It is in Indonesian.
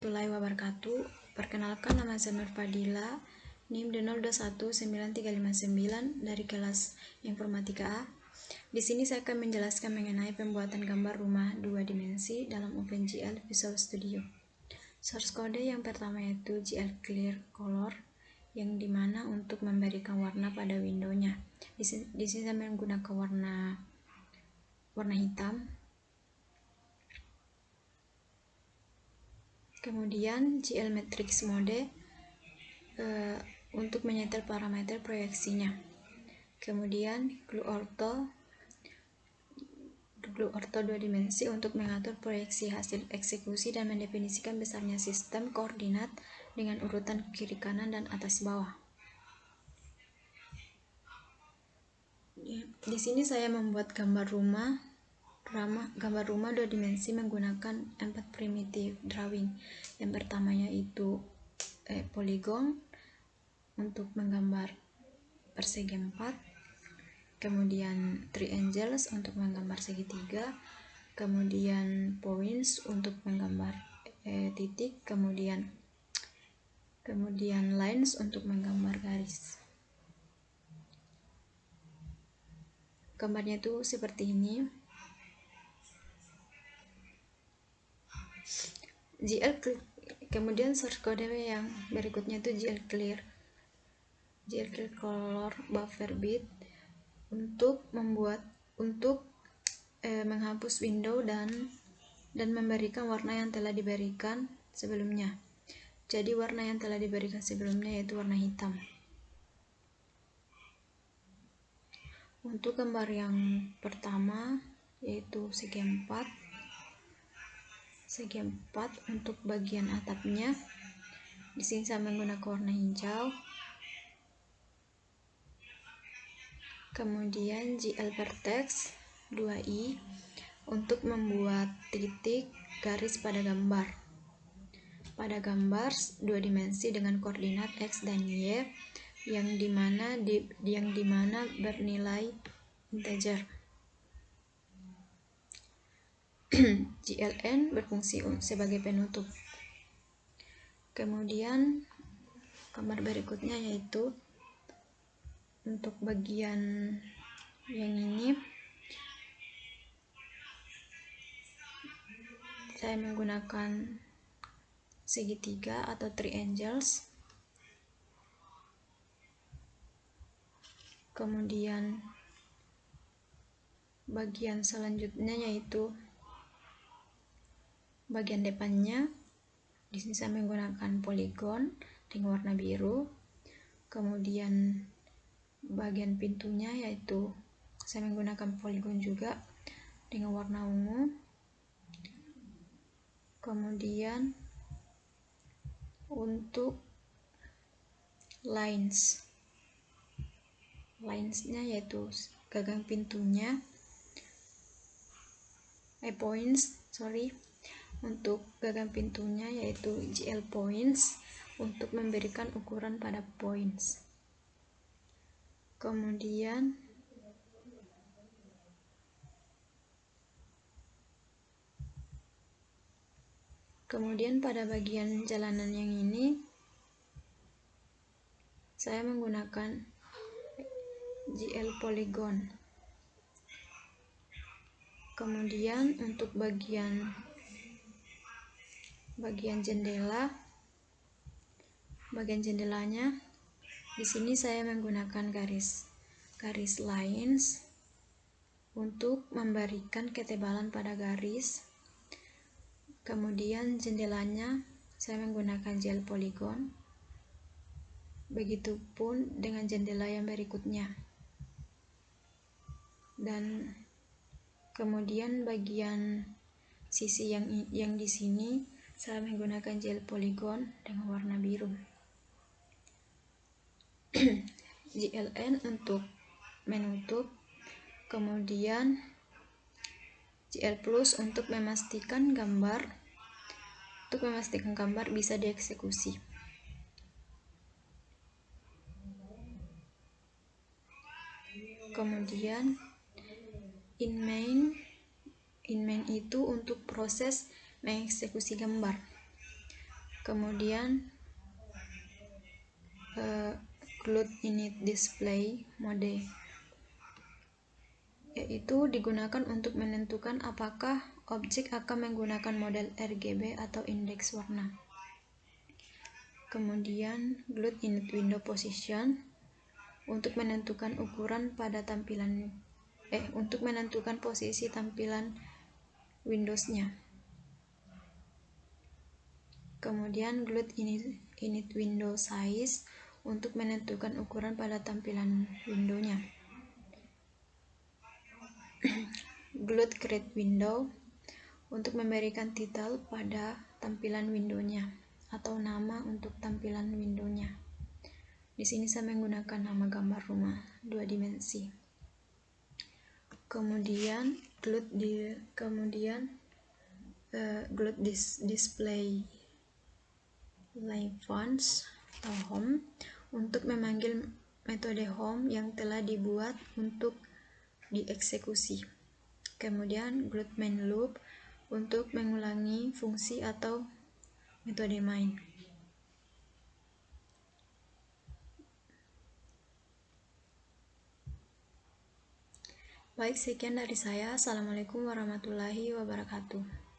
Warahmatullahi wabarakatuh. Perkenalkan, nama saya Nur Fadila, NIM 02119359 dari kelas Informatika A. Di sini saya akan menjelaskan mengenai pembuatan gambar rumah 2 dimensi dalam OpenGL Visual Studio. Source code yang pertama yaitu GL Clear Color, yang dimana untuk memberikan warna pada windownya. Di sini saya menggunakan warna hitam. Kemudian GL Matrix Mode untuk menyetel parameter proyeksinya. Kemudian Glue Ortho 2 dimensi untuk mengatur proyeksi hasil eksekusi dan mendefinisikan besarnya sistem koordinat dengan urutan kiri kanan dan atas bawah. Di sini saya membuat gambar rumah 2 dimensi menggunakan 4 primitive drawing. Yang pertamanya itu poligon untuk menggambar persegi 4, kemudian triangles untuk menggambar segitiga, kemudian points untuk menggambar titik, kemudian lines untuk menggambar garis. Gambarnya itu seperti ini. Kemudian source code yang berikutnya itu GL Clear Color Buffer Bit untuk menghapus window dan memberikan warna yang telah diberikan sebelumnya. Jadi warna yang telah diberikan sebelumnya yaitu warna hitam. Untuk gambar yang pertama yaitu segi 4 untuk bagian atapnya. Di sini saya menggunakan warna hijau. Kemudian GL Vertex 2i untuk membuat titik garis pada gambar 2 dimensi dengan koordinat X dan Y yang dimana bernilai integer. GLN berfungsi sebagai penutup. Kemudian gambar berikutnya yaitu untuk bagian yang ini saya menggunakan segitiga atau triangles. Kemudian bagian selanjutnya yaitu bagian depannya. Di sini saya menggunakan poligon dengan warna biru. Kemudian bagian pintunya yaitu saya menggunakan poligon juga dengan warna ungu. Kemudian untuk linesnya yaitu gagang pintunya untuk gagang pintunya yaitu GL Points untuk memberikan ukuran pada points. Kemudian pada bagian jalanan yang ini saya menggunakan GL Polygon. Kemudian untuk bagian jendelanya di sini saya menggunakan garis lines untuk memberikan ketebalan pada garis. Kemudian jendelanya saya menggunakan GL Polygon. Begitupun dengan jendela yang berikutnya. Dan kemudian bagian sisi yang di sini saya menggunakan GL Polygon dengan warna biru. GLN untuk menutup. Kemudian GL Plus untuk memastikan gambar bisa dieksekusi. Kemudian in main itu untuk proses mengeksekusi gambar. Kemudian GLUT init display mode, yaitu digunakan untuk menentukan apakah objek akan menggunakan model RGB atau indeks warna. Kemudian GLUT init window position untuk menentukan ukuran pada tampilan untuk menentukan posisi tampilan Windows-nya. Kemudian GLUT init window size untuk menentukan ukuran pada tampilan window-nya. GLUT create window untuk memberikan titel pada tampilan window-nya atau nama untuk tampilan window-nya. Di sini saya menggunakan nama gambar rumah 2 dimensi. Kemudian GLUT display live fonts atau home untuk memanggil metode home yang telah dibuat untuk dieksekusi. Kemudian GLUT main loop untuk mengulangi fungsi atau metode main. Baik, sekian dari saya. Assalamualaikum warahmatullahi wabarakatuh.